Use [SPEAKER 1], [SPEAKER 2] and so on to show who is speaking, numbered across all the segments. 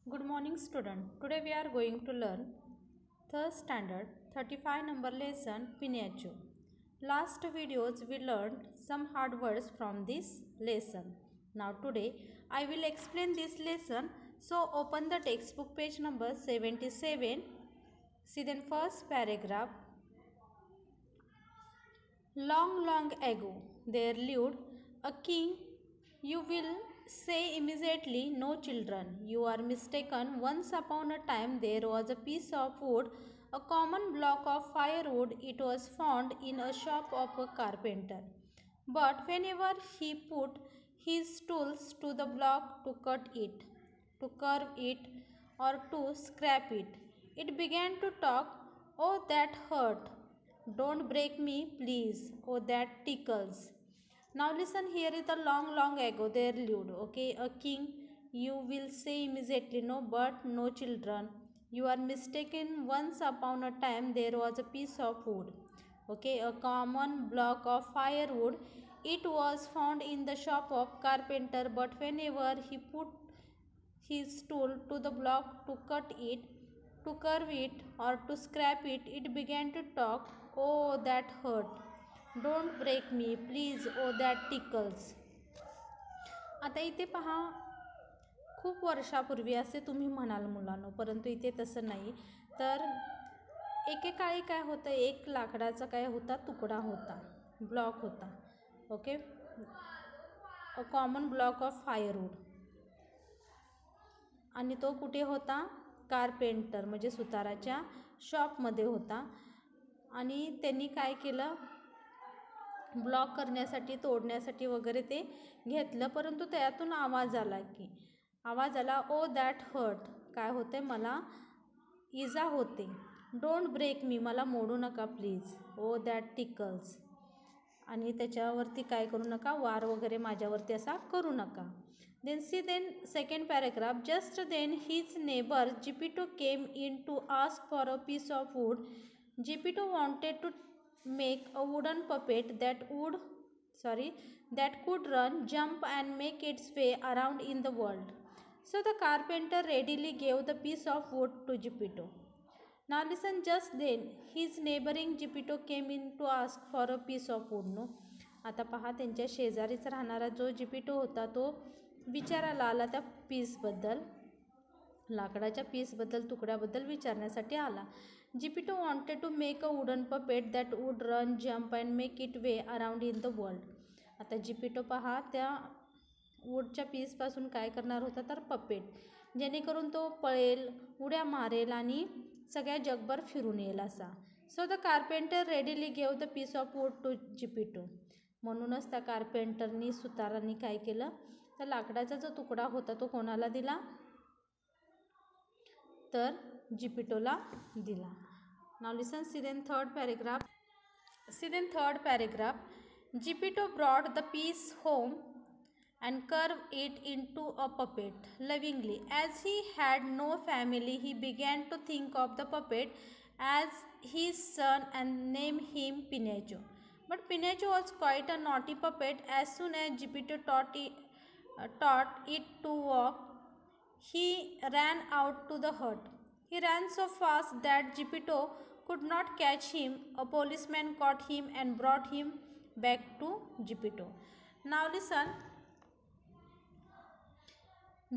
[SPEAKER 1] Good morning student. Today we are going to learn third standard 35 number lesson Pinocchio. Last videos we learned some hard words from this lesson. Now today I will explain this lesson. So open the textbook page number 77. See then first paragraph. Long ago there lived a king. You will say immediately, no children, you are mistaken. Once upon a time there was a piece of wood, a common block of firewood. It was found in a shop of a carpenter. But whenever he put his tools to the block to cut it, to carve it, or to scrap it, it began to talk. Oh, that hurt. Don't break me, please. Oh, that tickles. Now listen, here is the long ago there lived, okay, a king. You will say immediately, no, but no children. You are mistaken. Once upon a time there was a piece of wood, okay, a common block of firewood. It was found in the shop of carpenter, but whenever he put his tool to the block to cut it, to curve it, or to scrap it, it began to talk. Oh, that hurt. Don't break me, please. Oh, that tickles. आता इथे पहा, खूप वर्षापूर्वी असे तुम्ही म्हणाल मुलांनो, परंतु इथे तसं नाही. तर एकेकाळी काय होतं, एक लाकडाचा काय होता, तुकडा होता, ब्लॉक होता, okay, a common block of firewood. आणि तो कुठे होता, कारपेंटर म्हणजे सुताराच्या शॉपमध्ये होता. आणि त्यांनी काय केलं, ब्लॉक करण्यासाठी, तोडण्यासाठी वगैरे ते घेतलं. परंतु त्यातून आवाज आला, ओ दॅट हर्ट, काय होते, मला इजा होते. डोंट ब्रेक मी, मला मोडू नका प्लीज. ओ दॅट टिकल्स, आणि त्याच्यावरती काय करू नका, वार वगैरे माझ्यावरती असा करू नका. then second paragraph. Just then his neighbor Geppetto came in to ask for a piece of wood. Geppetto wanted to make a wooden puppet that could run, jump and make its way around in the world. So the carpenter readily gave the piece of wood to Geppetto. Now listen, just then his neighboring Geppetto came in to ask for a piece of wood. No, आता पहा, त्यांच्या शेजारीच राहणारा जो जिपिटो होता तो विचारायला आला त्या पीसबद्दल, लाकडाच्या पीसबद्दल, तुकड्याबद्दल विचारण्यासाठी आला. Geppetto wanted to make a wooden puppet that would run, jump and make it way around in the world. आता जिपिटो पहा त्या वूडच्या पीसपासून काय करणार होता, तर पपेट, जेणेकरून तो पळेल, उड्या मारेल आणि सगळ्या जगभर फिरून येईल असा. So the carpenter readily gave the piece of wood to Geppetto. म्हणूनच त्या कार्पेंटरनी, सुतारांनी काय केलं, तर लाकडाचा जो तुकडा होता तो कोणाला दिला, तर जिपिटोला दिला. Now listen, see then third paragraph. Geppetto brought the piece home and carved it into a puppet lovingly. As he had no family, he began to think of the puppet as his son and named him Pinocchio. But Pinocchio was quite a naughty puppet. As soon as Geppetto taught it to walk, he ran out to the hut. He ran so fast that Geppetto could not catch him. A policeman caught him and brought him back to Geppetto. Now listen.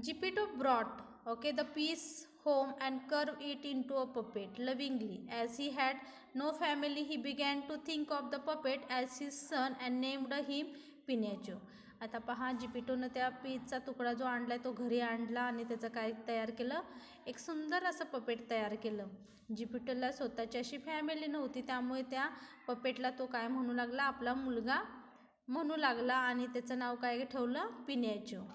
[SPEAKER 1] Geppetto brought, okay, the piece home and carved it into a puppet lovingly. As he had no family, he began to think of the puppet as his son and named him Pinocchio. आता पहा, जिपिटोनं त्या पीसचा तुकडा जो आणलाय तो घरी आणला आणि त्याचं काय तयार केलं, एक सुंदर असं पपेट तयार केलं. जिपिटोला स्वतःची अशी फॅमिली नव्हती, त्यामुळे त्या पपेटला तो काय म्हणू लागला, आपला मुलगा म्हणू लागला आणि त्याचं नाव काय ठेवलं, पिनॅचो.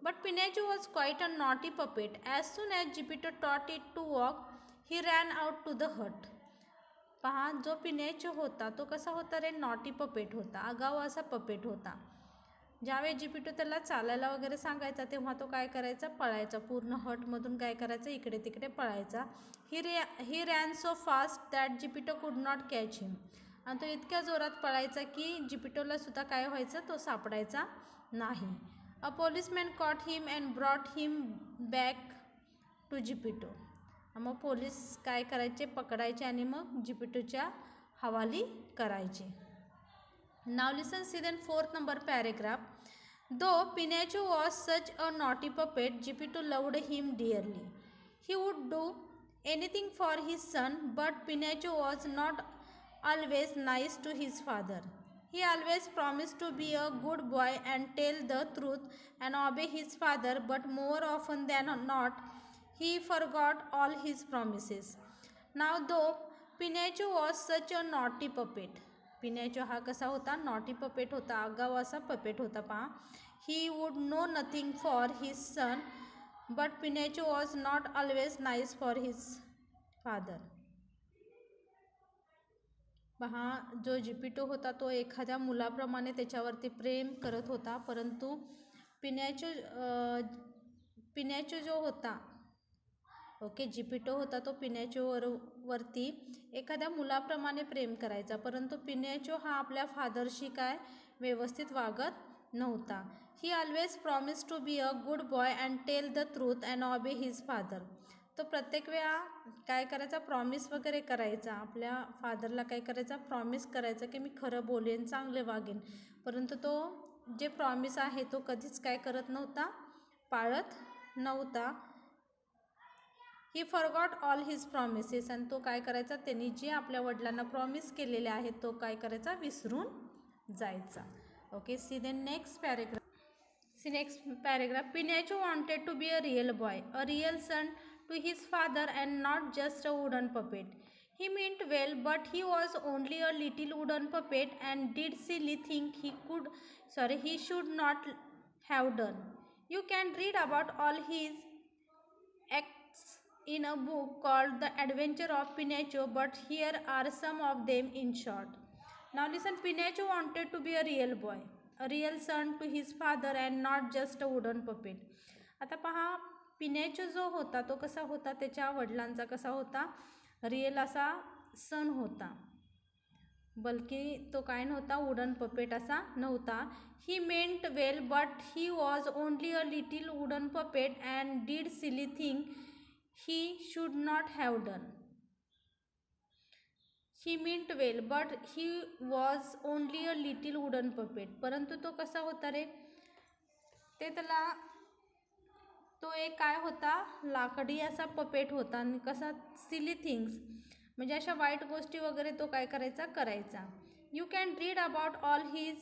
[SPEAKER 1] But Pinocchio was quite a naughty puppet. As soon as Geppetto taught it to walk, he ran out to the hut. पहा, जो पिनॅचो होता तो कसा होता रे, नॉटी पपेट होता, आगाऊ असा पपेट होता. ज्यावेळी जिपिटो त्याला चालायला वगैरे सांगायचा तेव्हा तो काय करायचा, पळायचा, पूर्ण हटमधून काय करायचं, इकडे तिकडे पळायचा. ही रॅन सो फास्ट दॅट जिपिटो कुड नॉट कॅच हिम. आणि तो इतक्या जोरात पळायचा की जिपिटोला सुद्धा काय व्हायचं, तो सापडायचा नाही. A policeman caught him and brought him back to Geppetto. मग पोलीस काय करायचे, पकडायचे आणि मग जिपिटोच्या हवाली करायचे. Now listen, see then 4th number paragraph. Though Pinocchio was such a naughty puppet, Geppetto loved him dearly. He would do anything for his son, but Pinocchio was not always nice to his father. He always promised to be a good boy and tell the truth and obey his father, but more often than not, he forgot all his promises. Now, though Pinocchio was such a naughty puppet, पिनॅचो हा कसा होता, naughty puppet होता, आगाऊ असा puppet होता. पहा, he would know nothing for his son, but Pinocchio was not always nice for his father. पहा, जो जिपिटो होता तो एखाद्या मुलाप्रमाणे त्याच्यावरती प्रेम करत होता, परंतु पिनॅचो जो होता, ओके, जिपिटो होता तो पिनॅचोवरती एखाद्या मुलाप्रमाणे प्रेम करायचा, परंतु पिनॅचो हा आपल्या फादरशी काय व्यवस्थित वागत नव्हता. He always promise to be a good boy and tell the truth and obey his father. तो प्रत्येक वेळा काय करायचा, प्रॉमिस वगैरे करायचा, आपल्या फादरला काय करायचा, प्रॉमिस करायचा की मी खरं बोलेन, चांगले वागेन, परंतु तो जे प्रॉमिस आहे तो कधीच काय करत नव्हता, पाळत नव्हता. ही फॉरगॉट ऑल हिज प्रॉमिसेस, आणि तो काय करायचा, त्यांनी जे आपल्या वडिलांना प्रॉमिस केलेले आहेत तो काय करायचा, विसरून जायचा. Okay, see then next paragraph. Pinocchio wanted to be a real boy, a real son to his father, and not just a wooden puppet. He meant well, but he was only a little wooden puppet and did silly things he should not have done. You can read about all his acts in a book called The Adventure of Pinocchio, but here are some of them in short. Now listen, Pinocchio wanted to be a real boy, a real son to his father, and not just a wooden puppet. आता पहा, पिनॅचो जो होता तो कसा होता, त्याच्या वडिलांचा कसा होता, रिअल असा सन होता, बल्कि तो काय नव्हता, वुडन पपेट असा नव्हता. He meant well, but he was only a little wooden puppet and did silly thing he should not have done. He meant well, but he was only a little wooden puppet. परंतु तो कसा होता रे, ते त्याला तो एक काय होता, लाकडी असा पपेट होता, आणि कसा सिली थिंग्स म्हणजे अशा वाईट गोष्टी वगैरे तो काय करायचा. You can read about all his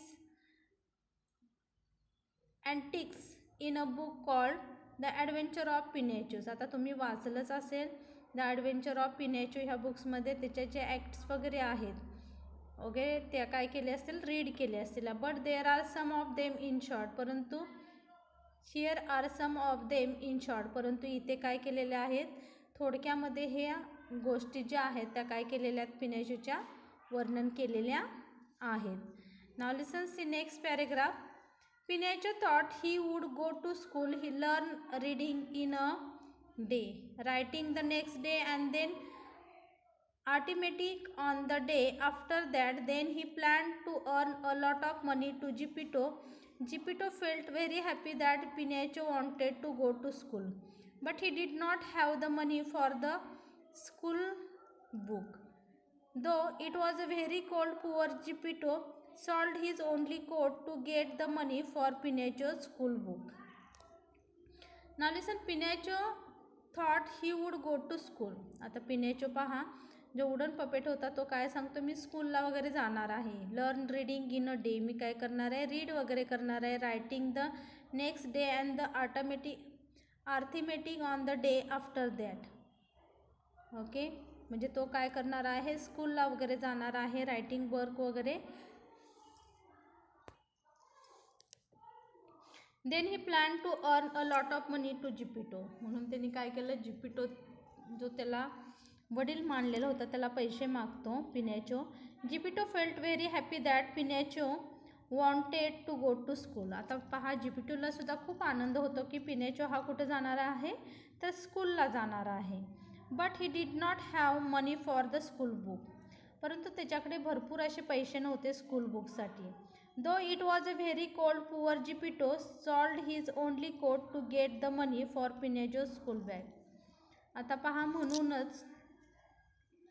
[SPEAKER 1] antics in a book called the adventure of Pinocchio. आता तुम्ही वाचलंच असेल द ॲडव्हेंचर ऑफ पिनॅचो ह्या बुक्समध्ये त्याचे जे ॲक्ट्स वगैरे आहेत, ओके, त्या काय केले असतील, रीड केले असतील. But there are some of them in short, परंतु here are some of them in short, परंतु इथे काय केलेले आहेत, थोडक्यामध्ये ह्या गोष्टी ज्या आहेत त्या काय केलेल्या आहेत, पिनॅचोच्या वर्णन केलेल्या आहेत. Now listen, see next paragraph. Pinocchio thought he would go to school. He learned reading in a day, writing the next day, and then arithmetic on the day after that. Then he planned to earn a lot of money to Geppetto. Geppetto felt very happy that Pinocchio wanted to go to school, but he did not have the money for the school book. Though it was a very cold, poor Geppetto sold his only coat to get the money for Pinocchio's school book. Now listen, Pinocchio thought he would go to school. आता पिनॅचो पहा, जो wooden puppet होता तो काय सांगतो, मी स्कूलला वगैरे जाणार आहे. Learn reading in a day, मी काय करणार आहे, रीड वगैरे करणार आहे. Writing the next day and the arithmetic on the day after that. Okay, म्हणजे तो काय करणार आहे, स्कूलला वगैरे जाणार आहे, रायटिंग वर्क वगैरे. Then he plan to earn a lot of money to Geppetto, म्हणून त्यांनी काय केलं, जिपिटो जो त्याला वडील मानलेला होता त्याला पैसे मागतो Pinocchio. Geppetto felt very happy that Pinocchio wanted to go to school. आता पहा, जिपिटोला सुद्धा खूप आनंद होतो की पिनॅचो हा कुठे जाणार आहे, तर स्कूलला जाणार आहे. But he did not have money for the school book, परंतु त्याच्याकडे भरपूर असे पैसे नव्हते स्कूल बुकसाठी. Though it was a very cold, poor Geppetto sold his only coat to get the money for Pinocchio's school bag. आता पहा, म्हणूनच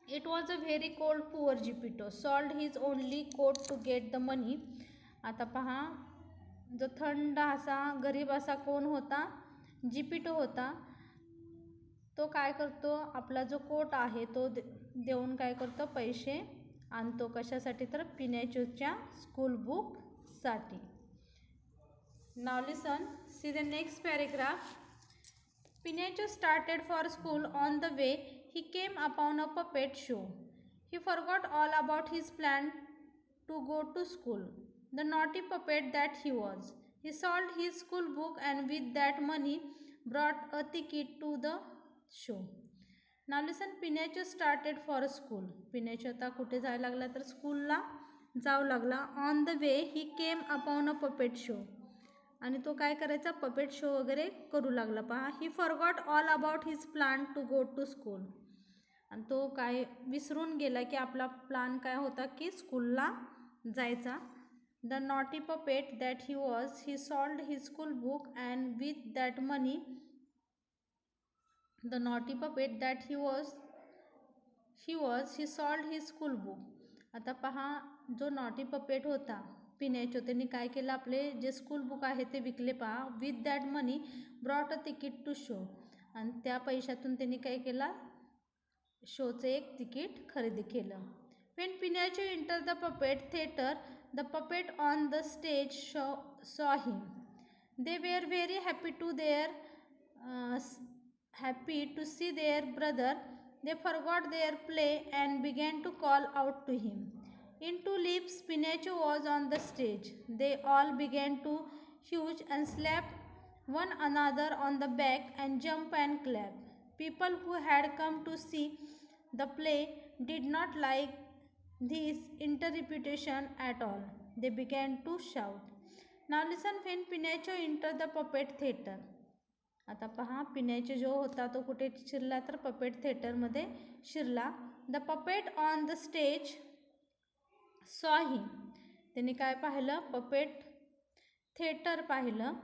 [SPEAKER 1] it was a very cold poor Geppetto sold his only coat to get the money. आता पहा, जो थंड असा गरीब असा कोण होता, जिपिटो होता. तो काय करतो, आपला जो कोट आहे तो देऊन काय करतो, पैसे आणतो. कशासाठी, तर पिनॅचोच्या स्कूल बुकसाठी. Now listen, see the next paragraph. Pinocchio started for school. On the way, he came upon a puppet show. He forgot all about his plan to go to school. The naughty puppet that he was. He sold his school book and with that money brought a ticket to the show. Now listen, Pinocchio started for school. Pinocchio आता कुठे जायला लागला, तर स्कूलला जाऊ लागला. On the way, he came upon a puppet show. आणि तो काय करायचा, पपेट शो वगैरे करू लागला. पहा, he forgot all about his plan to go to school. आणि तो काय विसरून गेला की आपला प्लान काय होता, की स्कूलला जायचा. The naughty puppet that he was, he sold his school book and with that money. The naughty puppet that he was he sold his school book. आता पहा, जो नॉटी पपेट होता पिनॅचो, त्यांनी काय केलं, आपले जे स्कूल बुक आहे ते विकले. पहा, with that money brought a ticket to show. आणि त्या पैशातून त्यांनी काय केला, शोचं एक तिकीट खरेदी केलं. When Pinocchio enter the puppet theatre, the puppet on the stage saw him. They were very happy to see their brother. They forgot their play and began to call out to him. In 2 leaps, Pinocchio was on the stage. They all began to huge and slap one another on the back and jump and clap. People who had come to see the play did not like this interpretation at all. They began to shout. Now listen, when Pinocchio entered the puppet theater. आता पहा, पिनॅचो जो होता तो कुठे शिरला, तर puppet थिएटरमध्ये शिरला. The puppet on the stage saw him. त्यांनी काय पाहिलं, पपेट थिएटर पाहिलं.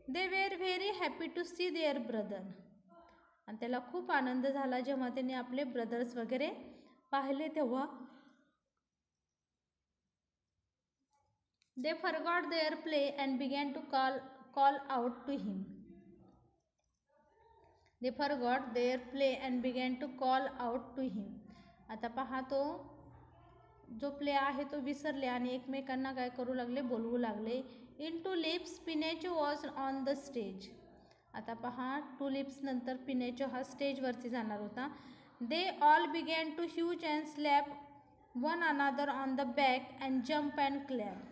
[SPEAKER 1] They were very happy to see their brother. आणि त्याला खूप आनंद झाला जेव्हा त्यांनी आपले ब्रदर्स वगैरे पाहिले तेव्हा. They forgot their play and began to call out to him. They forgot their play and began to call out to him. आता पहा, तो जो प्ले आहे तो विसरले आणि एकमेकांना काय करू लागले, बोलवू लागले. In 2 leaps Pinocchio was on the stage. आता पहा, 2 लिप्स नंतर पिनॅचो हा स्टेजवरती जाणार होता. They all began to hug and slap one another on the back and jump and clap.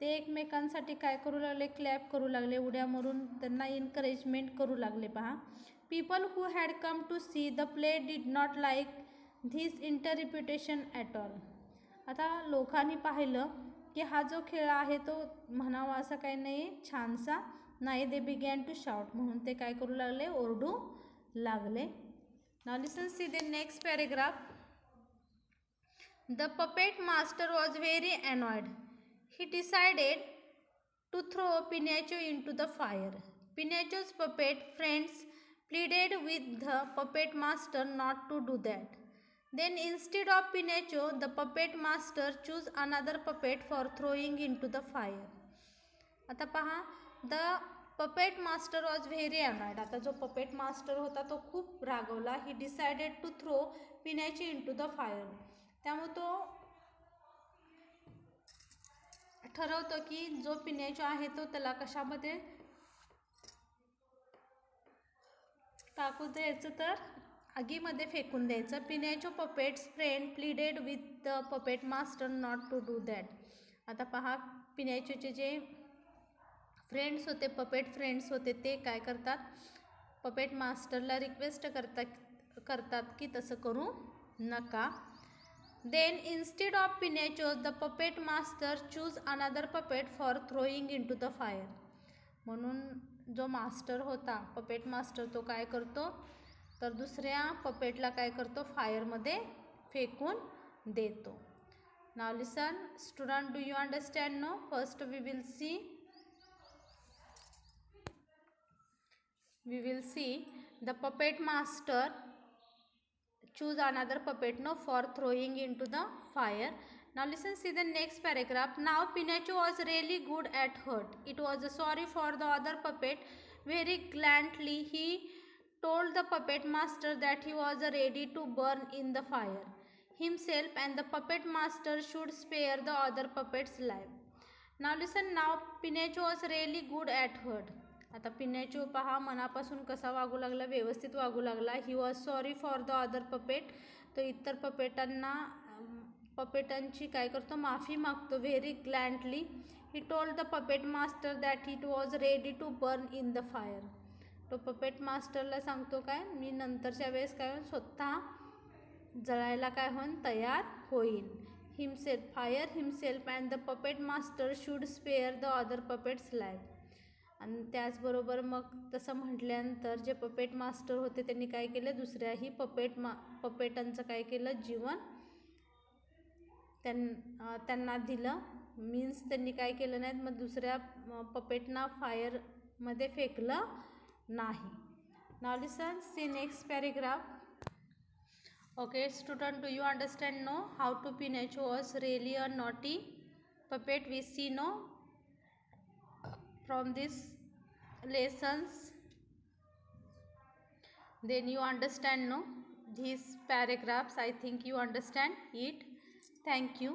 [SPEAKER 1] ते एकमेकांसाठी काय करू लागले, क्लॅप करू लागले, उड्या मारून त्यांना एनकरेजमेंट करू लागले. पहा, people who had come to see the play did not like this interpretation at all. आता लोकांनी पाहिलं की हा जो खेळ आहे तो म्हणावा असा काही नाही, छानसा नाही. दे बिगॅन टू शाउट, म्हणून ते काय करू लागले, ओरडू लागले. Now listen, see the next paragraph. The puppet master was very annoyed. He decided to throw Pinocchio into the fire. Pinocchio's puppet friends pleaded with the puppet master not to do that. Then instead of Pinocchio, the puppet master chose another puppet for throwing into the fire. आता पहा, the puppet master was very annoyed. आता जो puppet master होता तो खूप रागवला. He decided to throw Pinocchio into the fire. त्यामुळे तो ठरवतो की जो Pinocchio आहे तो त्याला कशामध्ये टाकू द्यायचं, तर आगीमध्ये फेकून द्यायचं. Pinocchio puppets friend pleaded with the puppet master not to do that. आता पहा, पिनॅचोचे जे फ्रेंड्स होते, पपेट फ्रेंड्स होते, ते काय करतात, पपेट मास्टरला रिक्वेस्ट करतात की तसं करू नका. Then instead of Pinocchio the puppet master choose another puppet for throwing into the fire. म्हणून जो मास्टर होता, पपेट मास्टर, तो काय करतो, तर दुसऱ्या पपेटला काय करतो, फायरमध्ये फेकून देतो. Now listen student, do you understand? No. First we will see The puppet master choose another puppet no for throwing into the fire. Now listen, see the next paragraph. Now Pinocchio was really good at hurt. It was sorry for the other puppet. Very gallantly he told the puppet master that he was ready to burn in the fire himself, and the puppet master should spare the other puppet's life. Now listen, now Pinocchio was really good at hurt. आता पिनॅचो पहा मनापासून कसा वागू लागला, व्यवस्थित वागू लागला. He was sorry for the other puppet. तो इतर पपेटांची काय करतो, माफी मागतो. Very gladly he told the puppet master that it was ready to burn in the fire. तो पपेट मास्टरला सांगतो काय, मी नंतरच्या वेळेस काय होईल, स्वतः जळायला काय होईन, तयार होईल. Himself fire himself and the puppet master should spare the other puppets life. आणि त्याचबरोबर मग तसं म्हटल्यानंतर जे पपेट मास्टर होते त्यांनी काय केलं, दुसऱ्याही पपेटांचं काय केलं, जीवन त्यांना दिलं. मीन्स त्यांनी काय केलं नाहीत, मग दुसऱ्या पपेटना फायरमध्ये फेकलं नाही. Now listen, see next paragraph. Okay student, do you understand no how to Pinocchio was really a naughty puppet? We see no from these lessons. Then you understand no these paragraphs. I think you understand it. Thank you.